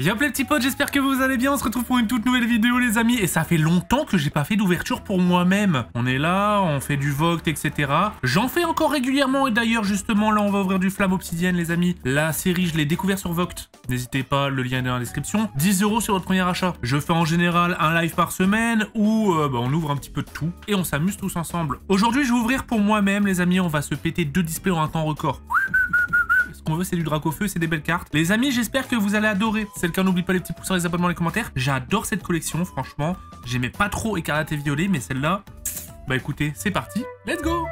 Y'a plein de petits potes, j'espère que vous allez bien, on se retrouve pour une toute nouvelle vidéo les amis, et ça fait longtemps que j'ai pas fait d'ouverture pour moi-même. On est là, on fait du Vogt, etc. J'en fais encore régulièrement, et d'ailleurs justement là on va ouvrir du Flamme Obsidienne les amis. La série je l'ai découvert sur Vogt, n'hésitez pas, le lien est dans la description. 10 € sur votre premier achat. Je fais en général un live par semaine, où on ouvre un petit peu de tout, et on s'amuse tous ensemble. Aujourd'hui je vais ouvrir pour moi-même les amis, on va se péter 2 displays en un temps record. Ce qu'on veut c'est du Dracofeu, c'est des belles cartes. Les amis, j'espère que vous allez adorer. C'est le cas, n'oublie pas les petits pouces, les abonnements, les commentaires. J'adore cette collection, franchement. J'aimais pas trop Écarlate et Violet, mais celle-là, bah écoutez, c'est parti. Let's go.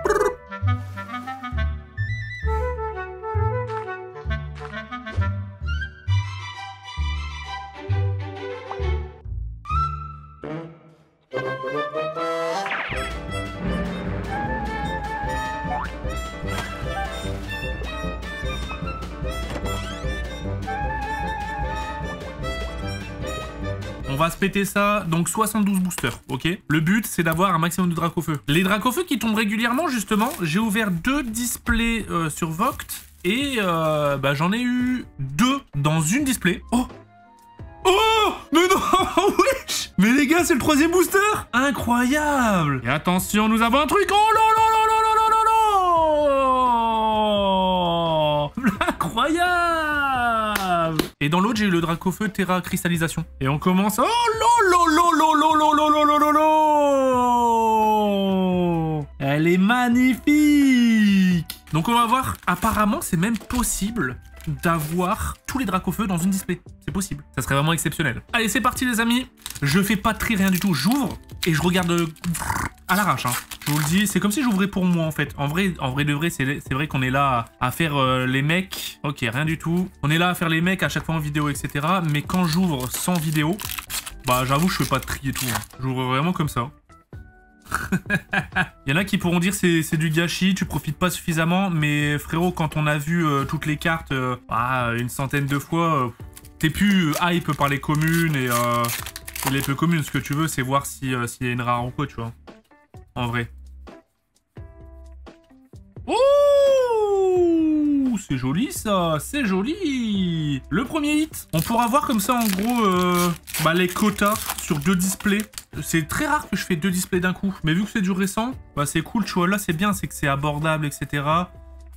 On va se péter ça, donc 72 boosters, ok? Le but, c'est d'avoir un maximum de Dracofeu. Les Dracofeu qui tombent régulièrement, justement, j'ai ouvert 2 displays sur Vogt, et j'en ai eu 2 dans une display. Oh! Oh! Mais non! Wesh! Mais les gars, c'est le 3e booster! Incroyable! Et attention, nous avons un truc! Oh là là là là là là là là! Incroyable! Et dans l'autre, j'ai eu le Dracofeu Terra Cristallisation. Et on commence... Oh là là là là là là là là là là! Elle est magnifique! Donc on va voir, apparemment, c'est même possible d'avoir tous les Dracofeu dans une display. C'est possible. Ça serait vraiment exceptionnel. Allez, c'est parti les amis. Je fais pas de tri, rien du tout. J'ouvre et je regarde à l'arrache. Hein. Je vous le dis, c'est comme si j'ouvrais pour moi en fait. En vrai de vrai, c'est vrai qu'on est là à faire les mecs. Ok, rien du tout. On est là à faire les mecs à chaque fois en vidéo, etc. Mais quand j'ouvre sans vidéo, bah j'avoue, je fais pas de tri et tout. Hein. J'ouvre vraiment comme ça. Il y en a qui pourront dire c'est du gâchis, tu profites pas suffisamment, mais frérot, quand on a vu toutes les cartes une centaine de fois, t'es plus hype par les communes et les peu communes. Ce que tu veux, c'est voir s'il y a une rare ou quoi, tu vois. En vrai. Oh, c'est joli ça, c'est joli. Le premier hit, on pourra voir comme ça en gros les quotas sur 2 displays. C'est très rare que je fais 2 displays d'un coup, mais vu que c'est du récent, bah c'est cool, tu vois, là c'est bien, c'est que c'est abordable, etc.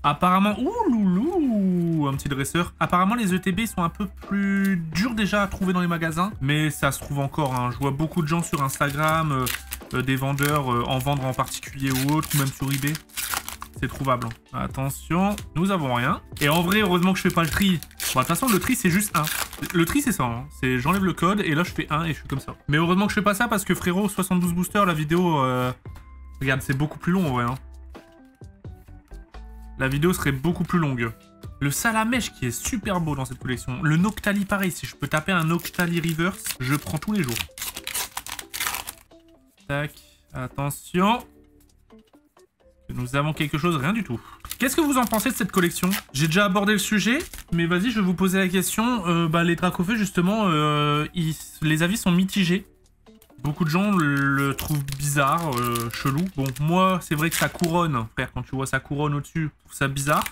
Apparemment, ouh loulou, un petit dresseur. Apparemment les ETB sont un peu plus durs déjà à trouver dans les magasins, mais ça se trouve encore, hein. Je vois beaucoup de gens sur Instagram, des vendeurs en vendre en particulier ou autre, ou même sur eBay. C'est trouvable. Hein. Attention, nous avons rien. Et en vrai, heureusement que je fais pas le tri. Bon, de toute façon, le tri, c'est juste 1. Le tri, c'est ça. Hein. C'est j'enlève le code et là, je fais 1 et je suis comme ça. Mais heureusement que je fais pas ça parce que frérot, 72 boosters, la vidéo... Regarde, c'est beaucoup plus long en vrai. Hein. La vidéo serait beaucoup plus longue. Le Salamèche qui est super beau dans cette collection. Le Noctali, pareil. Si je peux taper un Noctali Reverse, je prends tous les jours. Tac. Attention. Nous avons quelque chose, rien du tout. Qu'est-ce que vous en pensez de cette collection? J'ai déjà abordé le sujet, mais vas-y, je vais vous poser la question. Les Dracofeu, justement, les avis sont mitigés. Beaucoup de gens le trouvent bizarre, chelou. Bon, moi, c'est vrai que ça couronne, frère. Quand tu vois sa couronne au-dessus, je trouve ça bizarre.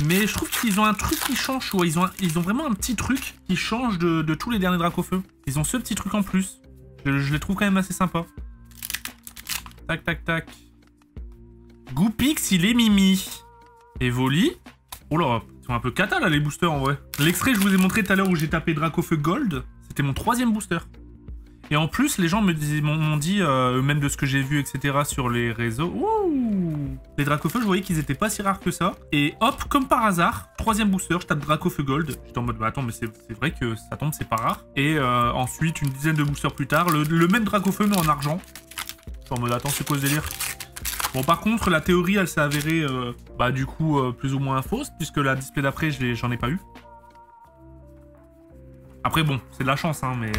Mais je trouve qu'ils ont un truc qui change, tu vois. Ils ont vraiment un petit truc qui change de tous les derniers Dracofeu. Ils ont ce petit truc en plus. Je les trouve quand même assez sympas. Tac, tac, tac. Goupix, il est mimi. Evoli. Oh là, ils sont un peu cata là les boosters en vrai. L'extrait je vous ai montré tout à l'heure où j'ai tapé Dracofeu Gold, c'était mon 3e booster. Et en plus les gens m'ont dit, même de ce que j'ai vu etc sur les réseaux, ouh, les Dracofeu je voyais qu'ils étaient pas si rares que ça. Et hop, comme par hasard, 3e booster, je tape Dracofeu Gold. J'étais en mode, bah attends mais c'est vrai que ça tombe, c'est pas rare. Et ensuite une dizaine de boosters plus tard, le même Dracofeu mais en argent. J'étais en mode, attends c'est quoi ce délire? Bon par contre la théorie elle s'est avérée du coup plus ou moins fausse puisque la display d'après j'en ai pas eu. Après bon c'est de la chance hein mais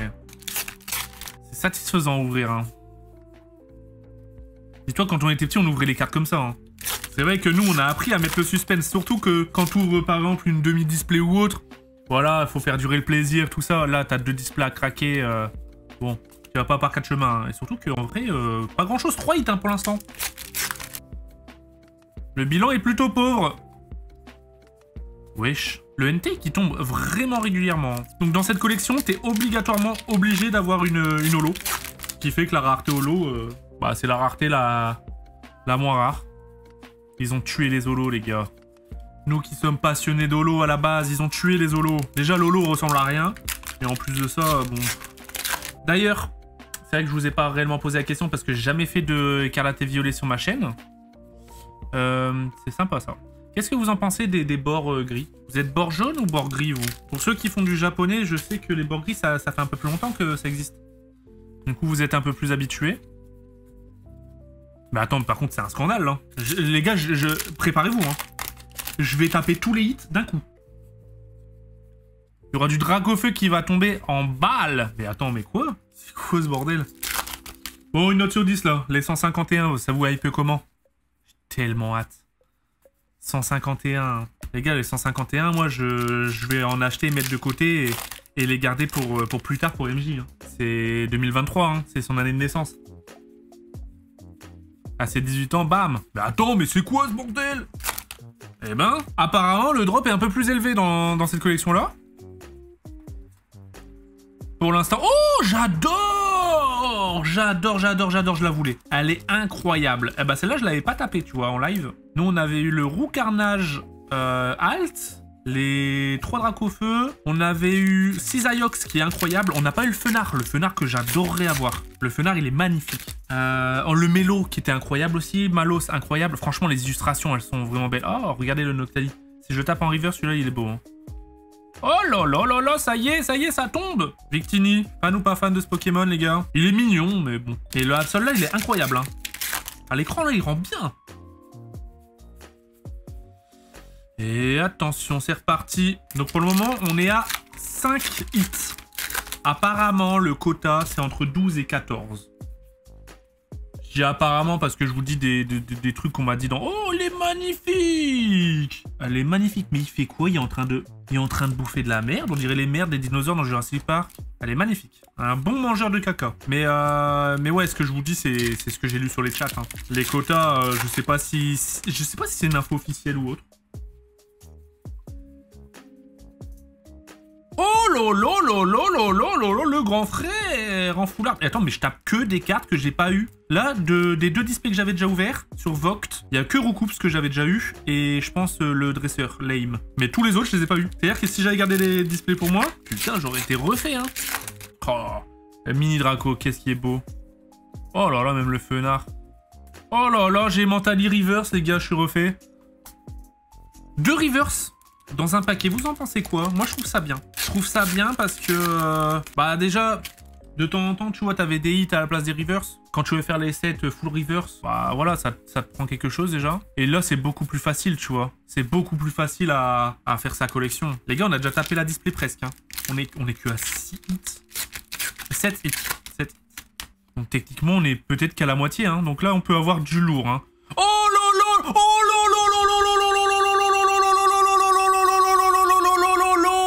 c'est satisfaisant à ouvrir hein. Dis-toi quand on était petit on ouvrait les cartes comme ça hein. C'est vrai que nous on a appris à mettre le suspense, surtout que quand tu ouvres par exemple une demi-display ou autre, voilà, faut faire durer le plaisir, tout ça, là t'as 2 displays à craquer, bon, tu vas pas par 4 chemins, hein. Et surtout qu'en vrai, pas grand chose, 3 hits hein, pour l'instant. Le bilan est plutôt pauvre. Wesh. Le NT qui tombe vraiment régulièrement. Donc dans cette collection, t'es obligatoirement obligé d'avoir une holo. Ce qui fait que la rareté holo, bah c'est la rareté la moins rare. Ils ont tué les holos, les gars. Nous qui sommes passionnés d'holo à la base, ils ont tué les holos. Déjà, l'holo ressemble à rien. Et en plus de ça, bon... D'ailleurs, c'est vrai que je vous ai pas réellement posé la question parce que j'ai jamais fait de écarlate et violet sur ma chaîne. C'est sympa, ça. Qu'est-ce que vous en pensez des bords gris? Vous êtes bord jaune ou bord gris, vous? Pour ceux qui font du japonais, je sais que les bords gris, ça fait un peu plus longtemps que ça existe. Du coup, vous êtes un peu plus habitués. Mais attends, par contre, c'est un scandale, là. Les gars, préparez-vous, hein. Je vais taper tous les hits d'un coup. Il y aura du Dracofeu qui va tomber en balle. Mais attends, mais quoi? C'est quoi ce bordel? Bon, une note sur 10, là. Les 151, ça vous hype comment? J'ai tellement hâte. 151. Les gars, les 151, moi, je vais en acheter et mettre de côté et les garder pour plus tard pour MJ. Hein. C'est 2023, hein. C'est son année de naissance. À ses 18 ans, bam. Mais attends, mais c'est quoi ce bordel? Eh ben, apparemment, le drop est un peu plus élevé dans cette collection-là. Pour l'instant... Oh, j'adore! J'adore, je la voulais. Elle est incroyable. Eh ben, celle-là, je l'avais pas tapée, tu vois, en live. Nous, on avait eu le Roux Carnage Alt, les 3 Dracofeu. On avait eu Cisaiox, qui est incroyable. On n'a pas eu le Fenard que j'adorerais avoir. Le Fenard, il est magnifique. Le Mélo, qui était incroyable aussi. Malos, incroyable. Franchement, les illustrations, elles sont vraiment belles. Oh, regardez le Noctali. Si je tape en river, celui-là, il est beau. Hein. Oh là là là là, ça y est, ça tombe. Victini, fan ou pas fan de ce Pokémon, les gars? Il est mignon, mais bon. Et le Absol, là, il est incroyable. Hein. À l'écran, là, il rend bien. Et attention, c'est reparti. Donc pour le moment, on est à 5 hits. Apparemment, le quota, c'est entre 12 et 14. Je dis apparemment parce que je vous dis des trucs qu'on m'a dit dans... Oh, elle est magnifique! Elle est magnifique, mais il fait quoi? Il est en train de bouffer de la merde. On dirait les merdes des dinosaures dans Jurassic Park. Elle est magnifique. Un bon mangeur de caca. Mais ouais, ce que je vous dis, c'est ce que j'ai lu sur les chats. Hein. Les quotas, je sais pas si c'est une info officielle ou autre. Oh lolo le grand frère en foulard. Et attends, mais je tape que des cartes que j'ai pas eu. Là, des 2 displays que j'avais déjà ouverts sur Vogt, il y a que Roucoups que j'avais déjà eu et je pense le dresseur, Lame. Mais tous les autres, je les ai pas eu. C'est-à-dire que si j'avais gardé les displays pour moi, putain, j'aurais été refait, hein. Oh, mini Draco, qu'est-ce qui est beau. Oh là là, même le Fenard. Oh là là, j'ai Mentally Reverse, les gars, je suis refait. 2 Reverse dans un paquet, vous en pensez quoi? Moi, je trouve ça bien. Je trouve ça bien parce que... bah, déjà, de temps en temps, tu vois, t'avais des hits à la place des reverse. Quand tu veux faire les sets full reverse, bah, voilà, ça te prend quelque chose, déjà. Et là, c'est beaucoup plus facile, tu vois. C'est beaucoup plus facile à faire sa collection. Les gars, on a déjà tapé la display presque, hein. On est que à 6 hits. 7 hits. 7 hits. Donc, techniquement, on est peut-être qu'à la moitié, hein. Donc là, on peut avoir du lourd, hein. Oh là là! Oh là là là là là là là là là là là là là là là là là là.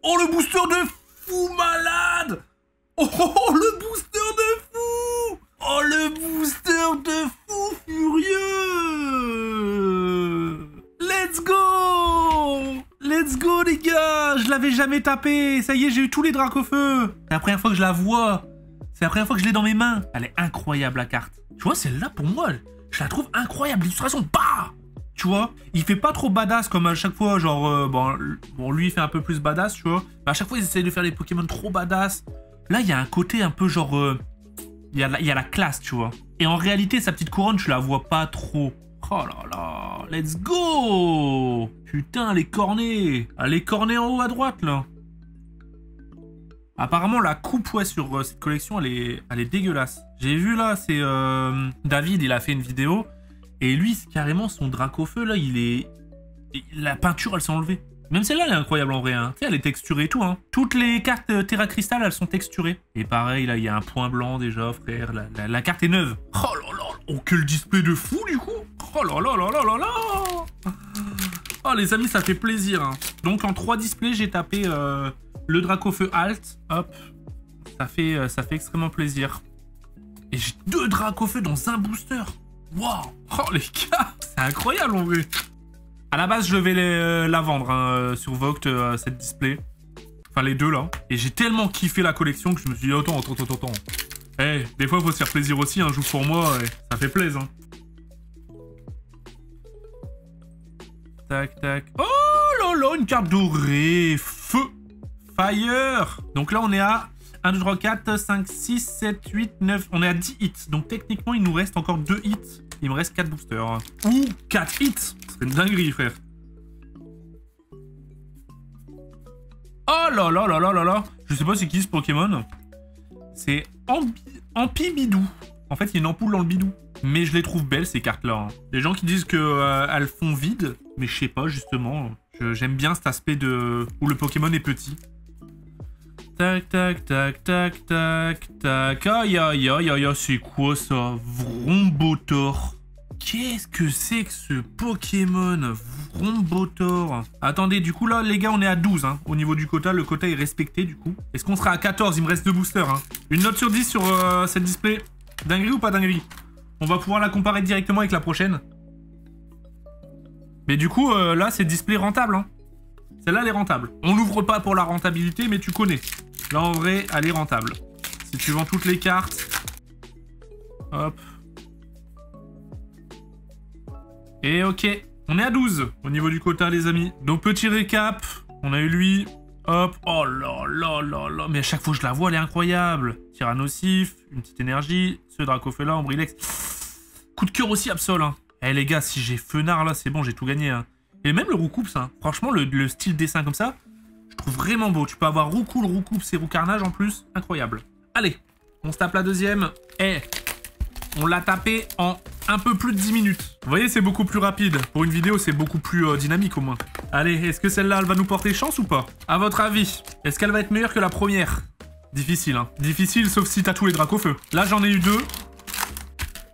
Oh, le booster de fou malade! Oh, le booster de fou! Oh, le booster de fou furieux! Let's go! Let's go, les gars! Je l'avais jamais tapé! Ça y est, j'ai eu tous les Dracofeu! C'est la première fois que je la vois! C'est la première fois que je l'ai dans mes mains! Elle est incroyable, la carte! Tu vois, celle-là, pour moi, je la trouve incroyable! L'illustration, bah! Tu vois, il fait pas trop badass comme à chaque fois, genre, bon, lui il fait un peu plus badass, tu vois. Mais à chaque fois, ils essayent de faire des Pokémon trop badass. Là, il y a un côté un peu genre, il y a la classe, tu vois. Et en réalité, sa petite couronne, je la vois pas trop. Oh là là, let's go! Putain, les cornets! Ah, les cornets en haut à droite, là. Apparemment, la coupe, ouais, sur cette collection, elle est dégueulasse. J'ai vu, là, c'est David, il a fait une vidéo. Et lui, carrément, son Dracofeu, là, la peinture, elle s'est enlevée. Même celle-là, elle est incroyable en vrai. Hein. Tu sais, elle est texturée et tout. Hein. Toutes les cartes Terra Crystal, elles sont texturées. Et pareil, là, il y a un point blanc déjà, frère. La carte est neuve. Oh là là. Oh, quel display de fou, du coup. Oh là là là là là là. Oh, les amis, ça fait plaisir. Hein. Donc, en 3 displays, j'ai tapé le Dracofeu Alt. Hop. Ça fait extrêmement plaisir. Et j'ai 2 Dracofeu dans un booster. Waouh! Oh les gars, c'est incroyable en vrai! À la base, je devais la vendre hein, sur Vogt, cette display. Enfin, les deux, là. Et j'ai tellement kiffé la collection que je me suis dit, attends. Eh, des fois, il faut se faire plaisir aussi, un joue pour moi, et ça fait plaisir. Hein. Tac, tac. Oh là là, une carte dorée. Feu. Fire. Donc là, on est à 1, 2, 3, 4, 5, 6, 7, 8, 9. On est à 10 hits. Donc techniquement, il nous reste encore 2 hits. Il me reste 4 boosters. Ou 4 hits. C'est une dinguerie, frère. Oh là là là là là là. Je sais pas c'est qui ce Pokémon. C'est Ampibidou. En fait, il y a une ampoule dans le bidou. Mais je les trouve belles, ces cartes-là. Hein. Les gens qui disent que elles font vide. Mais je sais pas, justement. J'aime bien cet aspect de où le Pokémon est petit. Tac, tac, tac, tac, tac, tac. Aïe, aïe, aïe, aïe, c'est quoi ça? Vrombotor. Qu'est-ce que c'est que ce Pokémon? Vrombotor. Attendez, du coup, là, les gars, on est à 12. Hein, au niveau du quota, le quota est respecté, du coup. Est-ce qu'on sera à 14? Il me reste 2 boosters. Hein. Une note sur 10 sur cette display. Dinguerie ou pas dinguerie? On va pouvoir la comparer directement avec la prochaine. Mais du coup, là, c'est display rentable. Hein. Celle-là, elle est rentable. On l'ouvre pas pour la rentabilité, mais tu connais. Là, en vrai, elle est rentable. Si tu vends toutes les cartes... Hop. Et ok. On est à 12 au niveau du quota, les amis. Donc, petit récap. On a eu lui. Hop. Oh là là là là. Mais à chaque fois que je la vois, elle est incroyable. Tyrannosif, une petite énergie. Ce Dracofeu-là, Ombrilex. Coup de cœur aussi, Absol. Hein. Eh les gars, si j'ai Fenard là, c'est bon, j'ai tout gagné. Hein. Et même le Roucoups, hein. Franchement, le style dessin comme ça, je trouve vraiment beau. Tu peux avoir Roucoule, Roucoups et Roucarnage en plus. Incroyable. Allez, on se tape la deuxième. Et on l'a tapé en un peu plus de 10 minutes. Vous voyez, c'est beaucoup plus rapide. Pour une vidéo, c'est beaucoup plus dynamique au moins. Allez, est-ce que celle-là, elle va nous porter chance ou pas? À votre avis, est-ce qu'elle va être meilleure que la première? Difficile, hein. Difficile, sauf si t'as tous les Dracofeu. Là, j'en ai eu 2.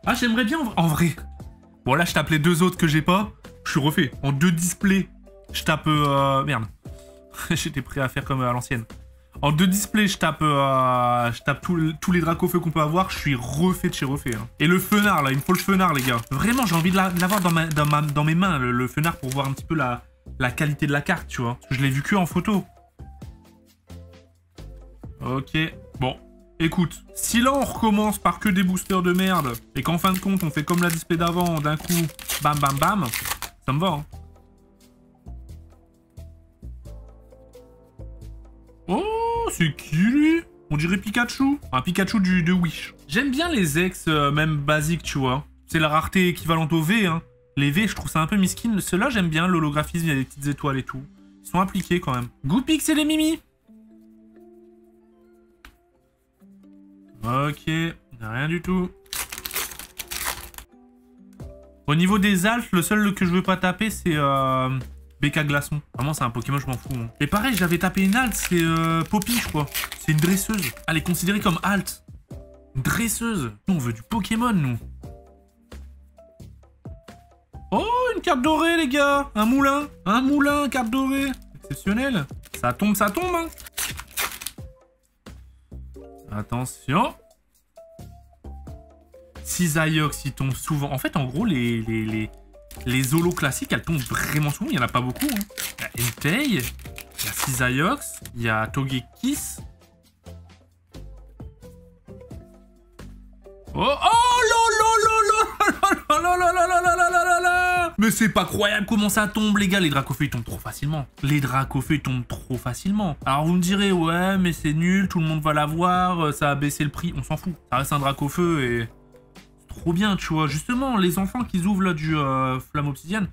Ah, j'aimerais bien en vrai. Bon, là, je tape les 2 autres que j'ai pas. Je suis refait. En 2 displays, je tape... Merde. J'étais prêt à faire comme à l'ancienne. En 2 displays, je tape tous les Dracofeu qu'on peut avoir. Je suis refait de chez refait. Hein. Et le Fenard, là, il me faut le Fenard, les gars. Vraiment, j'ai envie de l'avoir dans mes mains, le Fenard, pour voir un petit peu la qualité de la carte, tu vois. Parce que je l'ai vu que en photo. Ok. Bon. Écoute, si là on recommence par que des boosters de merde, et qu'en fin de compte on fait comme la display d'avant, d'un coup, bam bam bam, ça me va. Hein. Oh, c'est qui lui? On dirait Pikachu. Un Pikachu de Wish. J'aime bien les ex, même basiques, tu vois. C'est la rareté équivalente au V, hein. Les V, je trouve ça un peu miskin. Ceux-là, j'aime bien l'holographisme, il y a des petites étoiles et tout. Ils sont appliqués quand même. Goupix et les Mimi. Ok, rien du tout. Au niveau des alphes, le seul que je veux pas taper, c'est BK Glaçon. Vraiment, c'est un Pokémon, je m'en fous. Hein. Et pareil, j'avais tapé une alt, c'est Poppy, je crois. C'est une dresseuse. Elle est considérée comme alt. Une dresseuse. Nous, on veut du Pokémon, nous. Oh, une carte dorée, les gars. Un moulin. Un moulin, carte dorée. Exceptionnel. Ça tombe, hein. Attention. Cisaiox, il tombe souvent. En fait, en gros, les holos classiques, elles tombent vraiment souvent. Il n'y en a pas beaucoup. Hein. Il y a Entei, il y a Cisaiox, il y a Togekiss. Oh, mais c'est pas croyable comment ça tombe, les gars. Les Dracofeu, ils tombent trop facilement. Les Dracofeu, ils tombent trop facilement. Alors, vous me direz, ouais, mais c'est nul, tout le monde va l'avoir, ça a baissé le prix. On s'en fout. Ça reste un Dracofeu et... c'est trop bien, tu vois. Justement, les enfants qui ouvrent là du Flamme Obsidienne,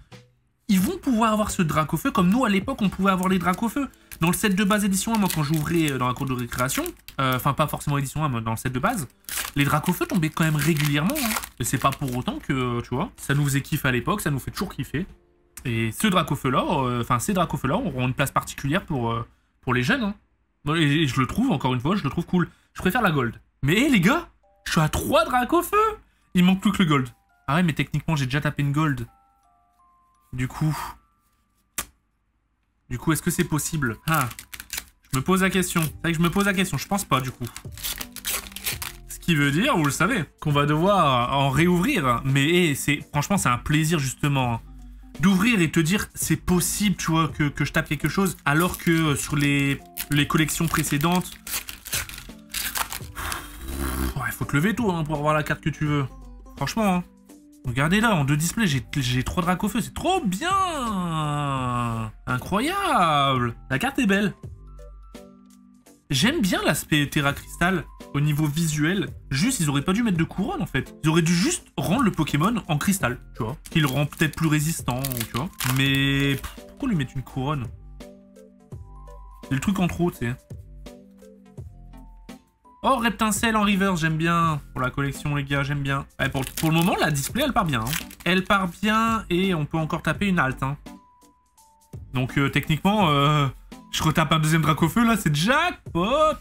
ils vont pouvoir avoir ce Dracofeu comme nous, à l'époque, on pouvait avoir les Dracofeu. Dans le set de base édition 1, moi, quand j'ouvrais dans la cour de récréation, enfin, pas forcément édition 1, mais dans le set de base, les Dracofeu tombaient quand même régulièrement. Hein. Et c'est pas pour autant que, tu vois, ça nous faisait kiffer à l'époque, ça nous fait toujours kiffer. Et ce Dracofeu-là, enfin, ces Dracofeu-là auront une place particulière pour les jeunes. Hein. Et je le trouve, encore une fois, je le trouve cool. Je préfère la Gold. Mais hé, les gars, je suis à 3 Dracofeu. Il manque plus que le Gold. Ah ouais, mais techniquement, j'ai déjà tapé une Gold. Du coup, est-ce que c'est possible? Ah, je me pose la question. C'est vrai que je me pose la question. Je pense pas, du coup. Ce qui veut dire, vous le savez, qu'on va devoir en réouvrir. Mais franchement, c'est un plaisir, justement, d'ouvrir et te dire c'est possible, tu vois, que je tape quelque chose, alors que sur les collections précédentes, il faut te lever tôt hein, pour avoir la carte que tu veux. Franchement, hein. Regardez là, en 2 displays, j'ai 3 Dracofeu, c'est trop bien. Incroyable. La carte est belle. J'aime bien l'aspect Terra Crystal au niveau visuel. Juste, ils auraient pas dû mettre de couronne en fait. Ils auraient dû juste rendre le Pokémon en cristal, tu vois. Qu'il le rend peut-être plus résistant, tu vois. Mais pourquoi lui mettre une couronne? C'est le truc en trop, tu sais. Oh, Reptincelle en reverse, j'aime bien. Pour la collection, les gars, j'aime bien. Ouais, pour le moment, la display, elle part bien. Hein. Elle part bien et on peut encore taper une halte. Hein. Donc, techniquement, je retape un deuxième Dracofeu, là, c'est jackpot.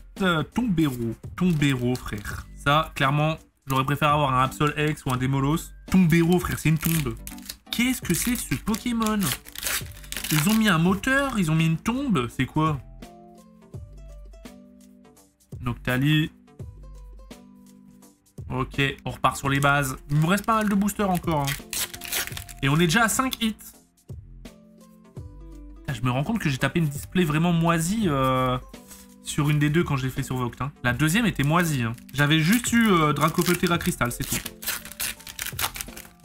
Tombero, frère. Ça, clairement, j'aurais préféré avoir un Absol X ou un Démolos. Tombero, frère, c'est une tombe. Qu'est-ce que c'est ce Pokémon? Ils ont mis un moteur, ils ont mis une tombe. C'est quoi? Noctali. Ok, on repart sur les bases. Il me reste pas mal de boosters encore. Hein. Et on est déjà à 5 hits. Je me rends compte que j'ai tapé une display vraiment moisie sur une des deux quand je l'ai fait sur Vogt. Hein. La deuxième était moisie. Hein. J'avais juste eu Dracofeu Terra Crystal, c'est tout.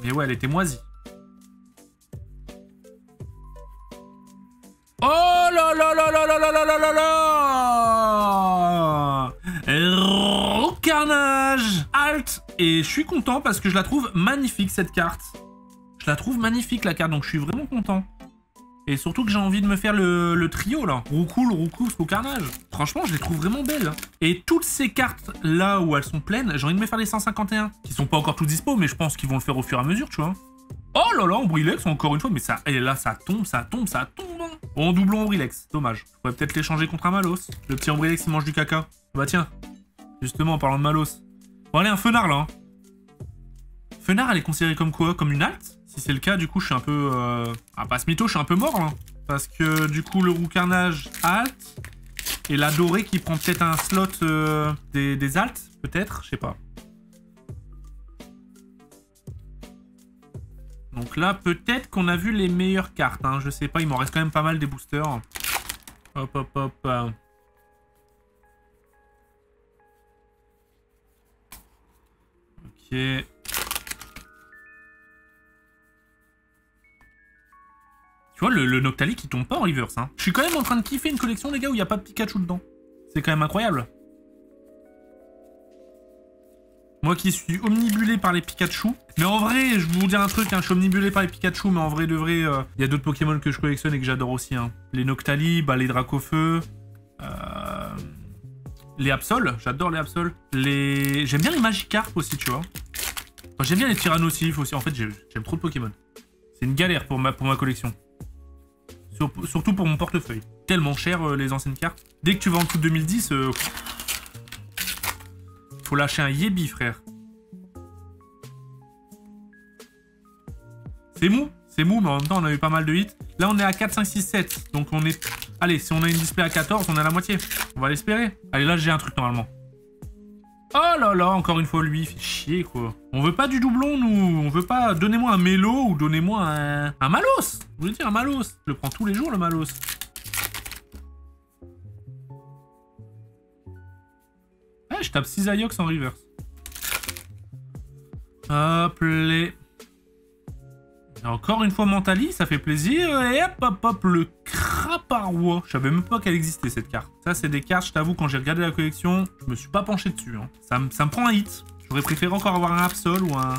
Mais ouais, elle était moisie. Oh là là là là là là là là là là! Carnage! Halt! Et je suis content parce que je la trouve magnifique cette carte. Je la trouve magnifique la carte, donc je suis vraiment content. Et surtout que j'ai envie de me faire le trio là. Roucoule, Carnage. Franchement, je les trouve vraiment belles. Et toutes ces cartes là où elles sont pleines, j'ai envie de me faire les 151. Qui sont pas encore tous dispo, mais je pense qu'ils vont le faire au fur et à mesure, tu vois. Oh là là, Ombrilex encore une fois, mais ça, et là ça tombe. Hein. En doublon Ombrilex, dommage. Je pourrais peut-être l'échanger contre un Malos. Le petit Ombrilex il mange du caca. Bah tiens, justement en parlant de Malos. Bon allez, un Fenard là. Hein. Fenard elle est considérée comme quoi? Comme une halte? Si c'est le cas, du coup je suis un peu... Ah pas ce mytho, je suis un peu mort là. Parce que du coup le Roucarnage halte. Et la dorée qui prend peut-être un slot des haltes, peut-être, je sais pas. Donc là, peut-être qu'on a vu les meilleures cartes. Hein. Je sais pas, il m'en reste quand même pas mal des boosters. Hop. Ok. Tu vois, le Noctali qui tombe pas en reverse. Hein. Je suis quand même en train de kiffer une collection, les gars, où il n'y a pas de Pikachu dedans. C'est quand même incroyable. Moi qui suis omnibulé par les Pikachu. Mais en vrai, je vais vous dire un truc, hein, je suis omnibulé par les Pikachu, mais en vrai de vrai, y a d'autres Pokémon que je collectionne et que j'adore aussi. Hein. Les Noctali, bah, les Dracofeu, les Absol, j'adore les Absol. J'aime bien les Magikarp aussi, tu vois. Enfin, j'aime bien les Tyrannosifs aussi, en fait j'aime trop de Pokémon. C'est une galère pour ma collection. Surtout pour mon portefeuille. Tellement cher les anciennes cartes. Dès que tu vas en dessous de 2010... Faut lâcher un Yebi, frère. C'est mou, mais en même temps, on a eu pas mal de hits. Là, on est à 4, 5, 6, 7. Donc, on est... Allez, si on a une display à 14, on est à la moitié. On va l'espérer. Allez, là, j'ai un truc, normalement. Oh là là, encore une fois, lui, il fait chier, quoi. On veut pas du doublon, nous. On veut pas... Donnez-moi un Mélo ou donnez-moi un Malos. Je voulais dire un Malos. Je le prends tous les jours, le Malos. Je tape 6 Aiox en reverse. Hop, les... Encore une fois Mentali, ça fait plaisir. Et hop, le Craparois. Je savais même pas qu'elle existait cette carte. Ça, c'est des cartes, je t'avoue, quand j'ai regardé la collection, je me suis pas penché dessus. Hein. Ça me prend un hit. J'aurais préféré encore avoir un Absol ou un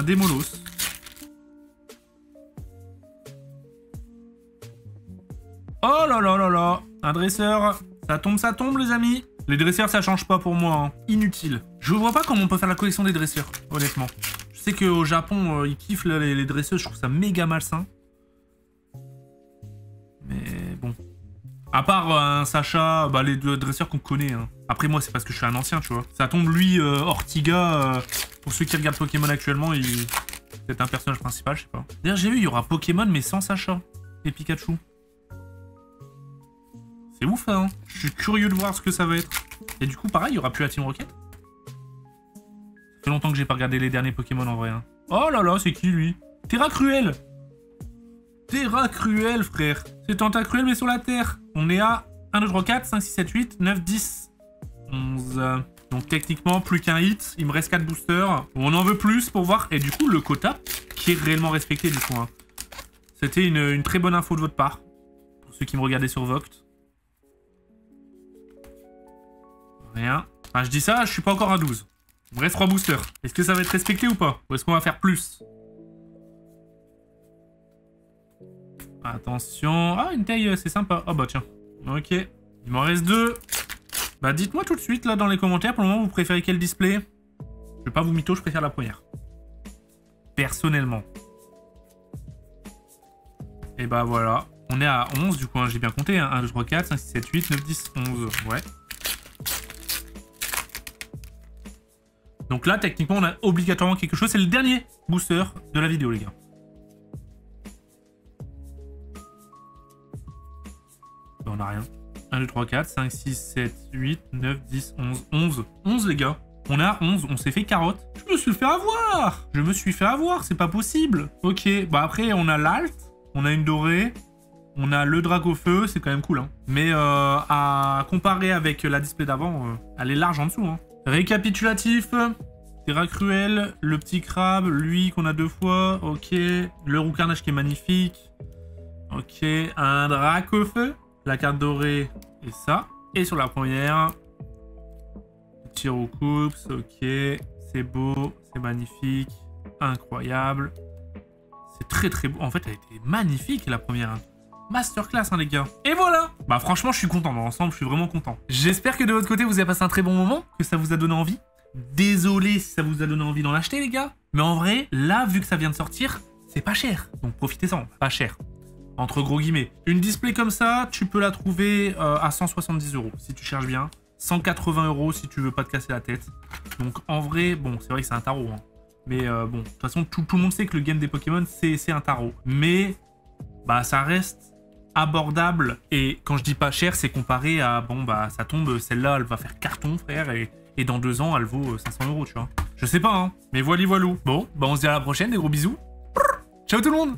Démolos. Oh là là là là. Un dresseur. Ça tombe, les amis. Les dresseurs, ça change pas pour moi. Hein. Inutile. Je vois pas comment on peut faire la collection des dresseurs, honnêtement. Je sais qu'au Japon, ils kiffent là, les dresseuses. Je trouve ça méga malsain. Mais bon. À part un Sacha, bah, les deux dresseurs qu'on connaît. Hein. Après, moi, c'est parce que je suis un ancien, tu vois. Ça tombe, lui, Ortiga. Pour ceux qui regardent Pokémon actuellement, c'est un personnage principal, je sais pas. D'ailleurs, j'ai vu, il y aura Pokémon, mais sans Sacha et Pikachu. C'est ouf, hein. Je suis curieux de voir ce que ça va être. Et du coup, pareil, il y aura plus la Team Rocket. Ça fait longtemps que j'ai pas regardé les derniers Pokémon en vrai. Hein. Oh là là, c'est qui lui? Terra Cruel. Terra cruel, frère. C'est Tentacruel, mais sur la Terre. On est à 1, 2, 3, 4, 5, 6, 7, 8, 9, 10, 11. Donc techniquement, plus qu'un hit. Il me reste 4 boosters. On en veut plus pour voir. Et du coup, le quota qui est réellement respecté, du coup. Hein. C'était une très bonne info de votre part. Pour ceux qui me regardaient sur Voct. Rien. Enfin, je dis ça, je suis pas encore à 12. Il me reste 3 boosters. Est-ce que ça va être respecté ou pas? Ou est-ce qu'on va faire plus? Attention. Ah, une taille, c'est sympa. Oh bah tiens. Ok. Il m'en reste 2. Bah dites-moi tout de suite là dans les commentaires pour le moment vous préférez quel display. Je vais pas vous mytho, je préfère la première. Personnellement. Et bah voilà. On est à 11 du coup, hein, j'ai bien compté. Hein. 1, 2, 3, 4, 5, 6, 7, 8, 9, 10, 11. Ouais. Donc là, techniquement, on a obligatoirement quelque chose. C'est le dernier booster de la vidéo, les gars. Ben, on a rien. 1, 2, 3, 4, 5, 6, 7, 8, 9, 10, 11. 11. 11, les gars. On est à 11. On s'est fait carotte. Je me suis fait avoir. Je me suis fait avoir. C'est pas possible. Ok. Bah après, on a l'alt. On a une dorée. On a le drac au feu. C'est quand même cool. Hein. Mais à comparer avec la display d'avant, elle est large en dessous. Hein. Récapitulatif. Terra cruel. Le petit crabe. Lui qu'on a 2 fois. Ok. Le roux carnage qui est magnifique. Ok. Un drac au feu. La carte dorée et ça. Et sur la première, petit roucoups, ok, c'est beau, c'est magnifique, incroyable. C'est très très beau. En fait, elle était magnifique la première. Masterclass, hein, les gars. Et voilà. Bah franchement, je suis content dans l'ensemble, je suis vraiment content. J'espère que de votre côté, vous avez passé un très bon moment, que ça vous a donné envie. Désolé si ça vous a donné envie d'en acheter, les gars. Mais en vrai, là, vu que ça vient de sortir, c'est pas cher. Donc profitez-en, pas cher. Entre gros guillemets. Une display comme ça, tu peux la trouver à 170 € si tu cherches bien. 180 € si tu veux pas te casser la tête. Donc en vrai, bon, c'est vrai que c'est un tarot. Hein. Mais bon, de toute façon, tout le monde sait que le game des Pokémon, c'est un tarot. Mais bah ça reste abordable. Et quand je dis pas cher, c'est comparé à, bon, bah ça tombe, celle-là, elle va faire carton, frère. Et dans 2 ans, elle vaut 500 €, tu vois. Je sais pas, hein. Mais voilà, voilou. Bon, bah on se dit à la prochaine, des gros bisous. Ciao tout le monde!